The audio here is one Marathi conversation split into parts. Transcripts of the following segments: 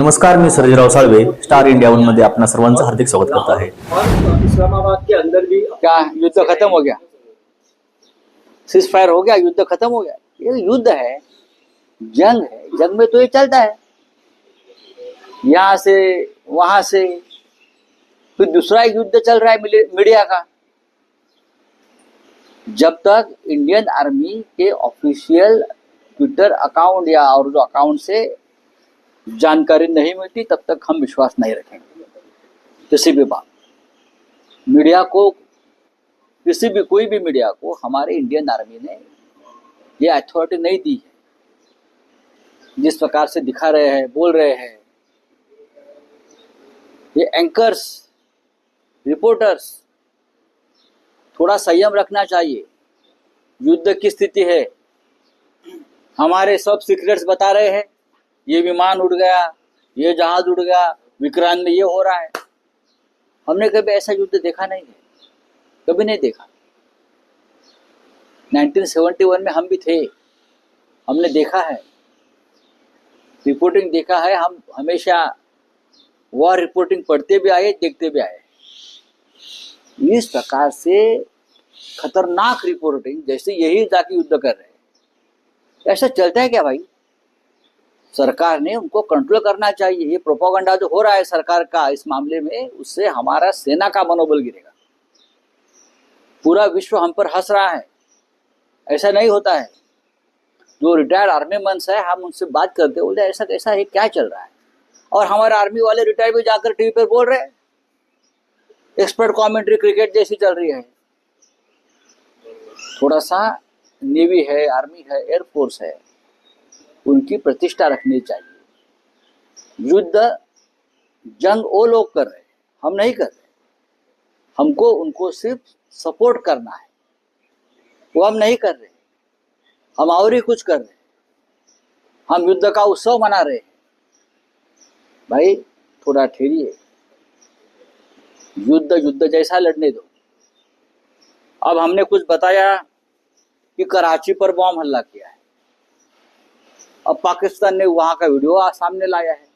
नमस्कार, मी Sarjerao Salve, star India one मध्ये आपणा सर्वांचं हार्दिक स्वागत करत आहे। और इस्लामाबाद के अंदर भी क्या युद्ध खत्म हो गया? सीज फायर हो गया? युद्ध खत्म हो गया? ये युद्ध है, जंग है। जंग में तो ये चलता है, यहाँ से वहां से, फिर दूसरा एक युद्ध चल रहा है मीडिया का। जब तक इंडियन आर्मी के ऑफिशियल ट्विटर अकाउंट या और जो अकाउंट से जानकारी नहीं मिलती, तब तक हम विश्वास नहीं रखेंगे किसी भी बात। मीडिया को, किसी भी कोई भी मीडिया को हमारे इंडियन आर्मी ने ये अथॉरिटी नहीं दी है। जिस प्रकार से दिखा रहे हैं, बोल रहे हैं ये एंकर्स, रिपोर्टर्स, थोड़ा संयम रखना चाहिए। युद्ध की स्थिति है, हमारे सब सीक्रेट्स बता रहे हैं, ये विमान उड़ गया, ये जहाज उड़ गया, विक्रांत में ये हो रहा है। हमने कभी ऐसा युद्ध देखा नहीं है, कभी नहीं देखा। 1971 में हम भी थे, हमने देखा है, रिपोर्टिंग देखा है। हम हमेशा वॉर रिपोर्टिंग पढ़ते भी आए, देखते भी आए। इस प्रकार से खतरनाक रिपोर्टिंग, जैसे यही जाके युद्ध कर रहे हैं, ऐसा चलता है क्या भाई? सरकार ने उनको कंट्रोल करना चाहिए। ये प्रोपेगेंडा जो हो रहा है सरकार का इस मामले में, उससे हमारा सेना का मनोबल गिरेगा। पूरा विश्व हम पर हंस रहा है, ऐसा नहीं होता है। जो रिटायर्ड आर्मी मैन है, हम उनसे बात करते बोलते ऐसा कैसा है, क्या चल रहा है। और हमारे आर्मी वाले रिटायर भी जाकर टीवी पर बोल रहे हैं, एक्सपर्ट कमेंट्री क्रिकेट जैसी चल रही है। थोड़ा सा नेवी है, आर्मी है, एयरफोर्स है, उनकी प्रतिष्ठा रखनी चाहिए। युद्ध, जंग वो लोग कर रहे हैं, हम नहीं कर रहे। हमको उनको सिर्फ सपोर्ट करना है, वो हम नहीं कर रहे। हम और ही कुछ कर रहे हैं, हम युद्ध का उत्सव मना रहे हैं। भाई थोड़ा ठहरिए, युद्ध युद्ध जैसा लड़ने दो। अब हमने कुछ बताया कि कराची पर बॉम्ब हमला किया है, अब पाकिस्तान ने वहां का वीडियो सामने लाया है।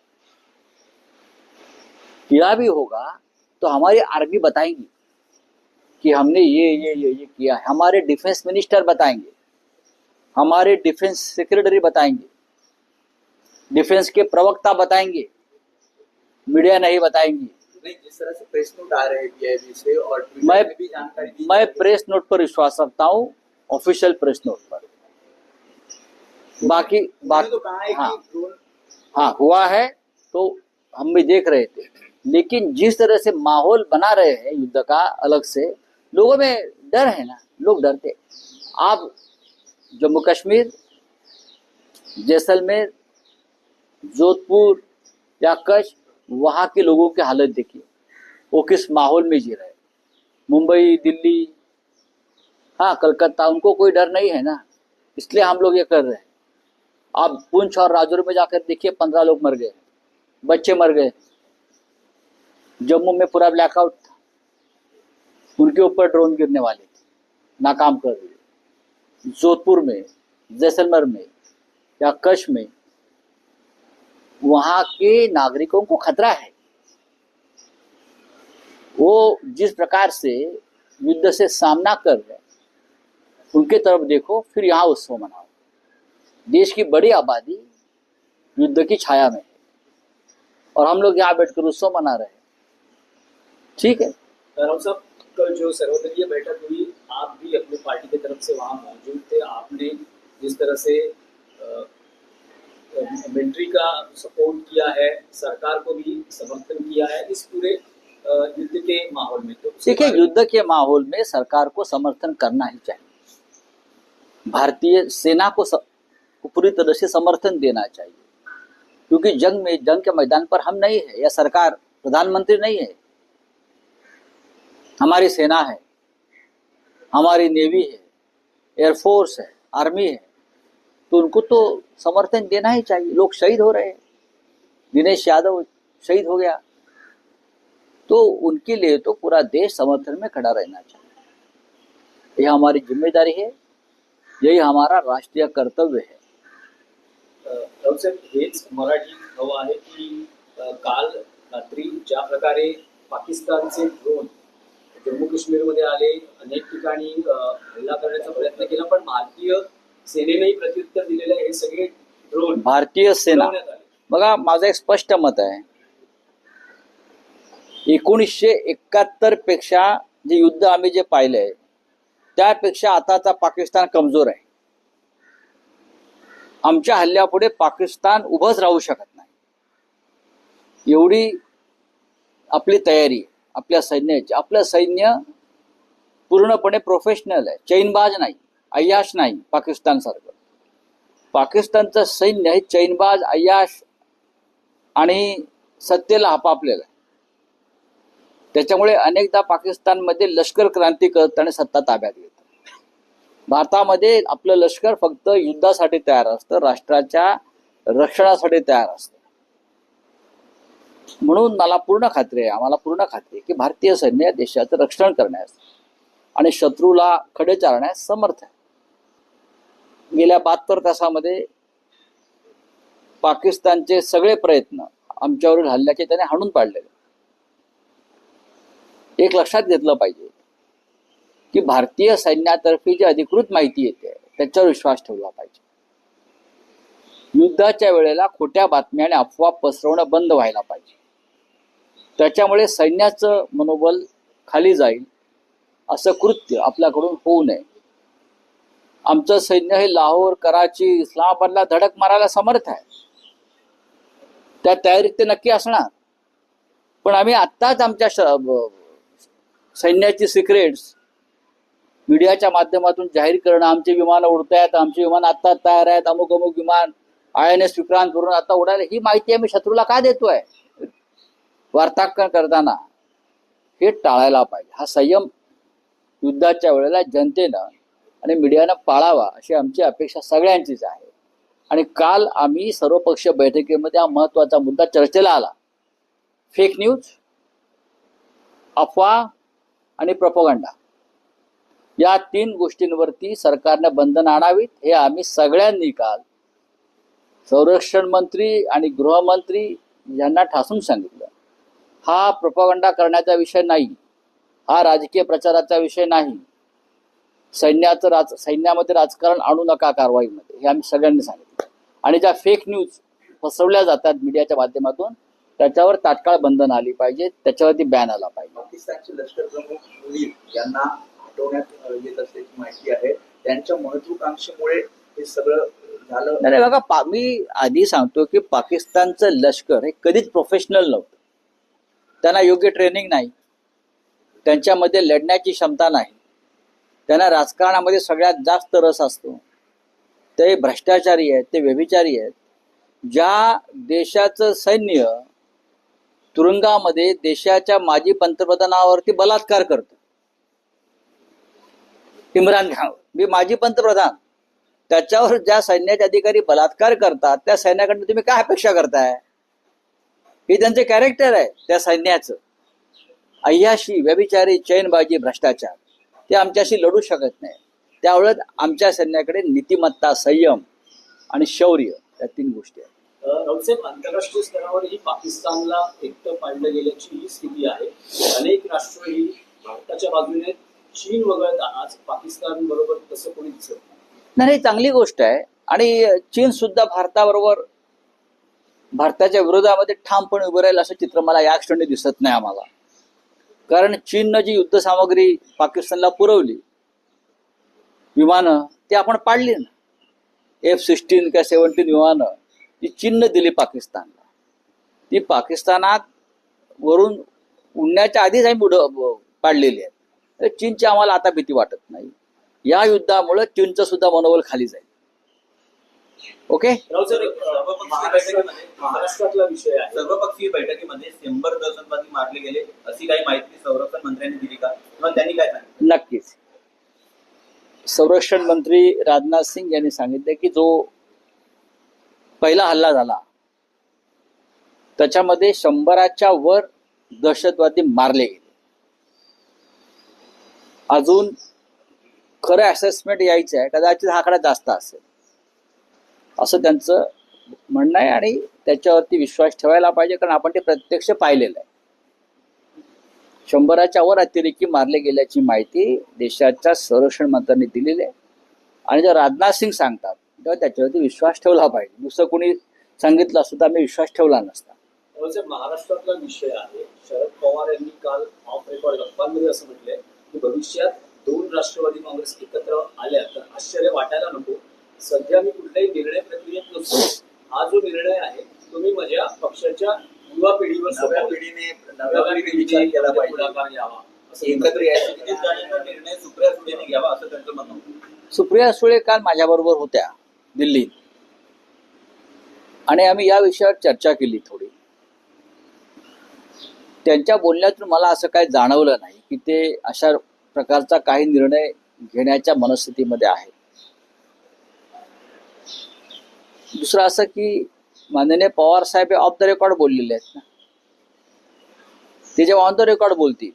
किया भी होगा तो हमारी आर्मी बताएंगी कि हमने ये किया है। हमारे डिफेंस मिनिस्टर बताएंगे, हमारे डिफेंस सेक्रेटरी बताएंगे, डिफेंस के प्रवक्ता बताएंगे, मीडिया नहीं बताएंगी। नहीं, जिस तरह से प्रेस नोट आ रहे हैं पीआईबी से और मैं भी जानकारी मैं प्रेस नोट पर विश्वास रखता हूँ, ऑफिशियल प्रेस नोट पर। बाकी तो कहा है हाँ, कि ड्रोन हाँ हुआ है तो हम भी देख रहे थे। लेकिन जिस तरह से माहौल बना रहे हैं युद्ध का, अलग से लोगों में डर है ना, लोग डरते। आप जम्मू कश्मीर, जैसलमेर, जोधपुर या कच्छ, वहाँ के लोगों की हालत देखिए, वो किस माहौल में जी रहे हैं। मुंबई, दिल्ली, हाँ कलकत्ता, उनको कोई डर नहीं है ना, इसलिए हम लोग ये कर रहे हैं। आप पुंछ और राजौरी में जाकर देखिए, 15 लोग मर गए, बच्चे मर गए। जम्मू में पूरा ब्लैकआउट था, उनके ऊपर ड्रोन गिरने वाले थे, नाकाम कर दिए। जोधपुर में, जैसलमेर में या कच्छ में, वहां के नागरिकों को खतरा है। वो जिस प्रकार से युद्ध से सामना कर रहे हैं, उनके तरफ देखो, फिर यहाँ उत्सव मनाओ। देश की बड़ी आबादी युद्ध की छाया में है और हम लोग यहाँ बैठकर उत्सव मना रहे हैं। ठीक है राव साहब, कल जो सर्वदलीय बैठक हुई, आप भी अपनी पार्टी की तरफ से वहां मौजूद थे। आपने जिस तरह से मिलिट्री का सपोर्ट किया है, सरकार को भी समर्थन किया है इस पूरे युद्ध के माहौल में, तो देखिए, युद्ध के माहौल में सरकार को समर्थन करना ही चाहिए। भारतीय सेना को पूरी तरह से समर्थन देना चाहिए, क्योंकि जंग के मैदान पर हम नहीं है, या सरकार, प्रधानमंत्री नहीं है, हमारी सेना है, हमारी नेवी है, एयरफोर्स है, आर्मी है, तो उनको तो समर्थन देना ही चाहिए। लोग शहीद हो रहे हैं, दिनेश यादव शहीद हो गया, तो उनके लिए तो पूरा देश समर्थन में खड़ा रहना चाहिए। यह हमारी जिम्मेदारी है, यही हमारा राष्ट्रीय कर्तव्य है। हेच मराठी हवं आहे की काल रात्री ज्या प्रकारे पाकिस्तानचे ड्रोन जम्मू काश्मीरमध्ये आले, अनेक ठिकाणी हल्ला करण्याचा प्रयत्न केला, पण भारतीय सेनेनेही प्रत्युत्तर दिलेलं आहे. हे सगळे ड्रोन भारतीय सेना, उडवण्यात आले. बघा माझं एक स्पष्ट मत आहे, 1971 पेक्षा जे युद्ध आम्ही जे पाहिलंय त्यापेक्षा आताचा पाकिस्तान कमजोर आहे. आमच्या हल्ल्यापुढे पाकिस्तान उभंच राहू शकत नाही, एवढी आपली तयारी आहे आपल्या सैन्याची. आपलं सैन्य पूर्णपणे प्रोफेशनल आहे, चैनबाज नाही, अय्याश नाही. पाकिस्तानसारखं पाकिस्तानचं सैन्य हे चैनबाज, अय्याश आणि सत्तेला आपापलेलं आहे. त्याच्यामुळे अनेकदा पाकिस्तानमध्ये लष्कर क्रांती करताना सत्ता ताब्यात घेतं. भारतामध्ये आपलं लष्कर फक्त युद्धासाठी तयार असतं, राष्ट्राच्या रक्षणासाठी तयार असतं. म्हणून मला पूर्ण खात्री आहे, आम्हाला पूर्ण खात्री आहे की भारतीय सैन्य देशाचं रक्षण करण्यास आणि शत्रूला खडे चारण्यास समर्थ आहे. गेल्या 72 तासामध्ये पाकिस्तानचे सगळे प्रयत्न आमच्यावरील हल्ल्याचे त्याने हाणून पाडलेले. एक लक्षात घेतलं पाहिजे की भारतीय सैन्यातर्फे जी अधिकृत माहिती येते त्याच्यावर विश्वास ठेवला पाहिजे. युद्धाच्या वेळेला खोट्या बातम्या आणि अफवा पसरवणं बंद व्हायला पाहिजे. त्याच्यामुळे सैन्याचं मनोबल खाली जाईल असं कृत्य आपल्याकडून होऊ नये. आमचं सैन्य हे लाहोर, कराची, इस्लामाबादला धडक मारायला समर्थ आहे. त्या तयारीत ते नक्की असणार. पण आम्ही आत्ताच आमच्या सैन्याची सिक्रेट्स मीडियाच्या माध्यमातून जाहीर करणं, आमचे विमानं उडतायत, आमचे विमान आत्ता तयार आहेत, अमुक अमुक विमान INS विक्रांत करून आता उडायला, ही माहिती आम्ही शत्रूला का देतोय वार्तांकन करताना? हे टाळायला पाहिजे. हा संयम युद्धाच्या वेळेला जनतेनं आणि मीडियानं पाळावा अशी आमची अपेक्षा सगळ्यांचीच आहे. आणि काल आम्ही सर्वपक्षीय बैठकीमध्ये हा महत्वाचा मुद्दा चर्चेला आला. फेक न्यूज, अफवा आणि प्रोपगंडा या 3 गोष्टींवरती सरकारनं बंधन आणावीत हे आम्ही सगळ्यांनी काल संरक्षण मंत्री आणि गृहमंत्री यांना ठासून सांगितलं. हा प्रोपगंडा करण्याचा विषय नाही, हा राजकीय प्रचाराचा विषय नाही. सैन्यामध्ये राजकारण आणू नका कारवाईमध्ये, हे आम्ही सगळ्यांनी सांगितलं. आणि ज्या फेक न्यूज पसरवल्या जातात मीडियाच्या माध्यमातून त्याच्यावर तात्काळ बंधन आली पाहिजे, त्याच्यावरती बॅन आला पाहिजे. पाकिस्तानचे लष्कर प्रमुख मुनीर यांना हटवण्यात येत असल्याची माहिती आहे. त्यांच्या महत्वाकांक्षेमुळे हे सगळं झालं. नाही बघा, मी आधी सांगतो की पाकिस्तानचं लष्कर हे कधीच प्रोफेशनल नव्हतं. त्यांना योग्य ट्रेनिंग नाही, त्यांच्यामध्ये लढण्याची क्षमता नाही, त्यांना राजकारणामध्ये सगळ्यात जास्त रस असतो. ते भ्रष्टाचारी आहेत, ते व्यभिचारी आहेत. ज्या देशाचं सैन्य तुरुंगामध्ये देशाच्या माजी पंतप्रधानावरती बलात्कार करतं, इम्रान खान, मी माजी पंतप्रधान, त्याच्यावर ज्या सैन्याचे अधिकारी बलात्कार करतात त्या सैन्याकडून तुम्ही काय अपेक्षा करताय? हे त्यांचे कॅरेक्टर आहे त्या सैन्याचं. अय्याशी, व्यभिचारी, चैनबाजी, भ्रष्टाचार, ते आमच्याशी लढू शकत नाही. त्यावेळेस आमच्या सैन्याकडे नीतिमत्ता, संयम आणि शौर्य या 3 गोष्टी आहेत. राऊतसाहेब, आंतरराष्ट्रीय स्तरावरही पाकिस्तानला एकटं पाडलं गेल्याची ही स्थिती आहे. अनेक राष्ट्र ही भारताच्या बाजूने, चीन वगळता आज पाकिस्तान बरोबर तसं कोणी दिसत नाही. ही चांगली गोष्ट आहे. आणि चीन सुद्धा भारताबरोबर, भारताच्या विरोधामध्ये ठामपणे उभं राहील असं चित्र मला या क्षणी दिसत नाही आम्हाला. कारण चीननं जी युद्ध सामग्री पाकिस्तानला पुरवली, विमानं, ती आपण पाडली ना. F-16 किंवा 17 विमानं ती चीननं दिली पाकिस्तानला. ती पाकिस्तानात वरून उडण्याच्या आधीच आम्ही पाडलेली आहे. चीनची आम्हाला आता भीती वाटत नाही. या युद्धामुळे चीनचं सुद्धा मनोबल खाली जाईल. ओके. महाराष्ट्रातला विषय आहे. सर्वपक्षीय बैठकीमध्ये 100 दहशतवादी मारले गेले अशी काही माहिती संरक्षण मंत्र्यांनी दिली का? किंवा त्यांनी काय सांगितलं? नक्कीच. संरक्षण मंत्री राजनाथ सिंग यांनी सांगितले की जो पहिला हल्ला झाला त्याच्यामध्ये 100च्या वर दहशतवादी मारले गेले. अजून खरं असेसमेंट यायचं आहे, कदाचित हा आकडा जास्त असेल असं त्यांचं म्हणणं आहे आणि त्याच्यावरती विश्वास ठेवायला पाहिजे, कारण आपण ते प्रत्यक्ष पाहिलेलं आहे. 100च्या वर अतिरेकी मारले गेल्याची माहिती देशाच्या संरक्षण मंत्र्यांनी दिलेली आहे. आणि जर राजनाथ सिंग सांगतात तेव्हा त्याच्यावरती विश्वास ठेवला पाहिजे. दुसरं कोणी सांगितलं असतं तर आम्ही विश्वास ठेवला नसता. त्यामुळे महाराष्ट्रातला विषय आहे. शरद पवार यांनी काल ऑफ रेकॉर्ड गप्पांमध्ये असं म्हटलंय की भविष्यात 2 राष्ट्रवादी काँग्रेस एकत्र आल्या तर आश्चर्य वाटायला नको. सध्या मी कुठल्याही निर्णय प्रक्रियेत नसतो. हा जो निर्णय आहे तो मी माझ्या पक्षाच्या युवा पिढीवर नव्या पिढीने विचार केला पाहिजे, पुढाकार घ्यावा असं एकत्र यायचं निर्णय सुप्रिया सुळेंनी घ्यावा असं त्यांचं म्हणणं होतं. सुप्रिया सुळे काल माझ्याबरोबर होत्या दिल्लीत आणि आम्ही या विषयावर चर्चा केली थोडी. त्यांच्या बोलण्यातून मला असं काही जाणवलं नाही की ते अशा प्रकारचा काही निर्णय घेण्याच्या मनस्थितीमध्ये आहेत. दुसरं असं की माननीय पवार साहेब ऑफ द रेकॉर्ड बोललेले आहेत ना. ते जेव्हा ऑन द रेकॉर्ड बोलतील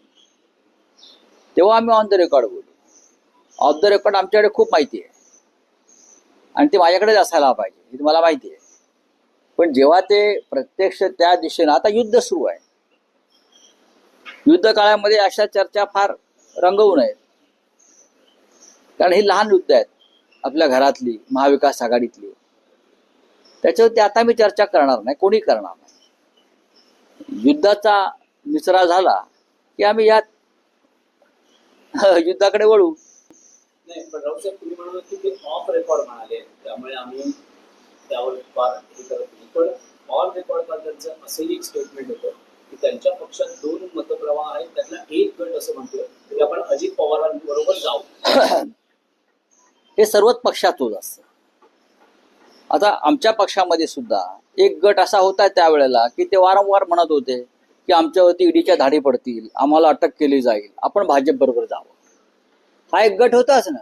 तेव्हा आम्ही ऑन द रेकॉर्ड बोलू. ऑफ द रेकॉर्ड आमच्याकडे खूप माहिती आहे आणि ते माझ्याकडेच असायला पाहिजे हे तुम्हाला माहिती आहे. पण जेव्हा ते प्रत्यक्ष त्या दिशेनं, आता युद्ध सुरू आहे, युद्ध काळामध्ये अशा चर्चा फार रंगवू नयेत, कारण ही लहान युद्ध आहेत आपल्या घरातली, महाविकास आघाडीतली. त्याच्यावरती आता मी चर्चा करणार नाही, कोणी करणार नाही. युद्धाचा निचरा झाला की आम्ही यात युद्धाकडे वळू. नाही, पण राऊसाहेब तुम्ही म्हणाल की ते ऑफ रेकॉर्ड म्हणाले, त्यामुळे आम्ही त्यावर फार हे करत नाही. पण ऑन रेकॉर्ड त्यांचं असंही एक स्टेटमेंट होतं की त्यांच्या पक्षात 2 मतप्रवाह आहेत, त्यातला एक गट असं म्हणतोय की आपण अजित पवारांबरोबर जाऊ. हे सर्वच पक्षात होत असतं. आता आमच्या पक्षामध्ये सुद्धा एक गट असा होता त्यावेळेला की ते वारंवार म्हणत होते की आमच्यावरती ईडीच्या धाडी पडतील, आम्हाला अटक केली जाईल, आपण भाजप बरोबर जावं. हा एक गट होताच ना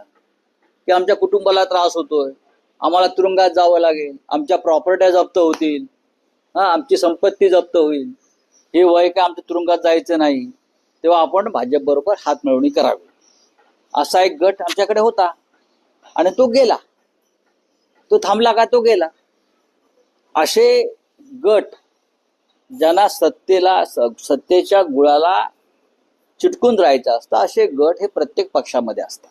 की आमच्या कुटुंबाला त्रास होतोय, आम्हाला तुरुंगात जावं लागेल, आमच्या प्रॉपर्ट्या जप्त होतील, आमची संपत्ती जप्त होईल, हे वय काय आमच्या तुरुंगात जायचं नाही, तेव्हा आपण भाजप बरोबर हात मिळवणी करावी. असा एक गट आमच्याकडे होता आणि तो गेला. तो थांबला का? तो गेला. असे गट ज्यांना सत्तेच्या गुळाला चिटकून राहायचं असतं, असे गट हे प्रत्येक पक्षामध्ये असतात.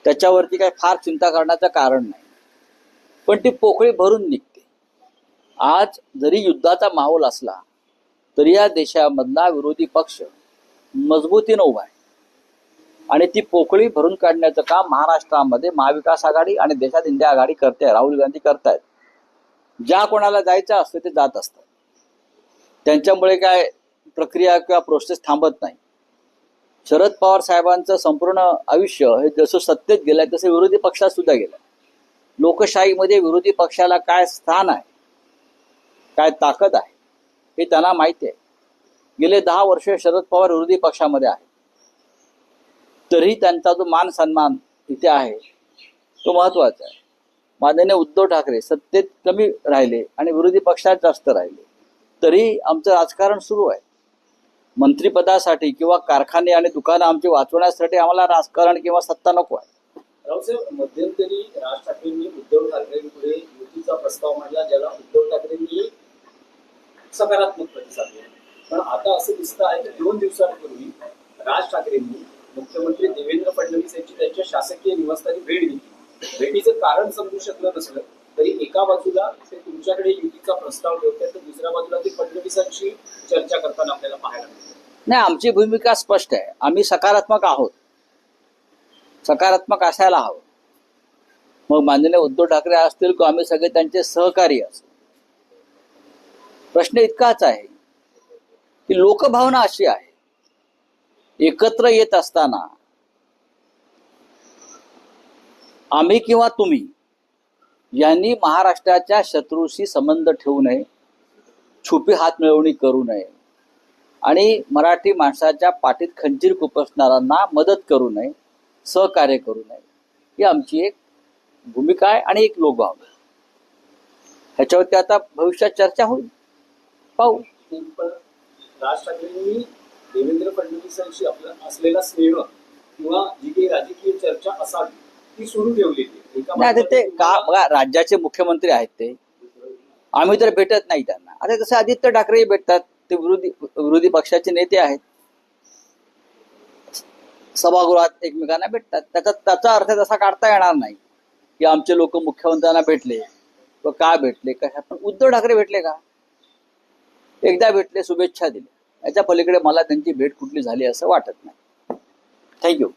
त्याच्यावरती काही फार चिंता करण्याचं कारण नाही. पण ती पोकळी भरून निघते. आज जरी युद्धाचा माहोल असला तरी या देशामधला विरोधी पक्ष मजबूतीनं उभा आहे आणि ती पोकळी भरून काढण्याचं काम महाराष्ट्रामध्ये महाविकास आघाडी आणि देशात इंडिया आघाडी करते. राहुल गांधी करतायत. ज्या कोणाला जायचं असतं ते जात असतात. त्यांच्यामुळे काय प्रक्रिया किंवा प्रोसेस थांबत नाही. शरद पवार साहेबांचं संपूर्ण आयुष्य हे जसं सत्तेत गेलंय तसं विरोधी पक्षात सुद्धा गेलंय. लोकशाहीमध्ये विरोधी पक्षाला काय स्थान आहे, काय ताकद आहे हे त्यांना माहिती आहे. गेले 10 वर्ष शरद पवार विरोधी पक्षामध्ये आहे, तरी त्यांचा जो मान सन्मान इथे आहे तो महत्वाचा आहे. माननीय उद्धव ठाकरे सत्तेत कमी राहिले आणि विरोधी पक्षात जास्त राहिले, तरी आमचं राजकारण सुरू आहे. मंत्रिपदासाठी किंवा कारखाने आणि दुकानं आमची वाचवण्यासाठी आम्हाला राजकारण किंवा सत्ता नको आहे. रावसाहेब, मध्यंतरी राज ठाकरेंनी उद्धव ठाकरेंपुढे युतीचा प्रस्ताव मांडला, ज्याला उद्धव ठाकरेंनी सकारात्मक प्रतिसाद दिला. पण आता असं दिसतं आहे की 2 दिवसांपूर्वी राज ठाकरेंनी मुख्यमंत्री देवेंद्र फडणवीस यांची त्यांच्या शासकीय निवासस्थानी भेट घेतली. भेटीचं कारण समजू शकलं नसलं तरी एका बाजूला ते तुमच्याकडे युतीचा प्रस्ताव ठेवतात तर दुसऱ्या बाजूला ते फडणवीसांशी चर्चा करताना आपल्याला पाहायला मिळतं. नाही, आमची भूमिका स्पष्ट आहे. आम्ही सकारात्मक आहोत, सकारात्मक असायला हवं. मग माननीय उद्धव ठाकरे असतील किंवा आम्ही सगळे त्यांचे सहकारी असू. प्रश्न इतकाच आहे की लोकभावना अशी आहे, एकत्र येत असताना आम्ही किंवा तुम्ही यांनी महाराष्ट्राच्या शत्रूशी संबंध ठेवू नये, छुपी हात मिळवणी करू नये आणि मराठी माणसाच्या पाठीत खंजीर खुपसणाऱ्यांना मदत करू नये, सहकार्य करू नये, ही आमची एक भूमिका आहे आणि एक लोकभावना. ह्याच्यावरती आता भविष्यात चर्चा होईल, पाहू. पण राज ठाकरेंनी देवेंद्र फडणवीसांशी आपला असलेला स्नेह किंवा जी काही राजकीय चर्चा असावी ती सुरू ठेवली. नाही, ते का बघा, राज्याचे मुख्यमंत्री आहेत ते आम्ही तर भेटत नाही त्यांना. अरे तसे आदित्य ठाकरेही भेटतात, ते विरोधी पक्षाचे नेते आहेत, सभागृहात एकमेकांना भेटतात. त्याचा अर्थ तसा काढता येणार नाही की आमचे लोक मुख्यमंत्र्यांना भेटले व का भेटले कशा. पण उद्धव ठाकरे भेटले का? एकदा भेटले, शुभेच्छा दिल्या. याच्या पलीकडे मला त्यांची भेट कुठली झाली असं वाटत नाही. थँक्यू.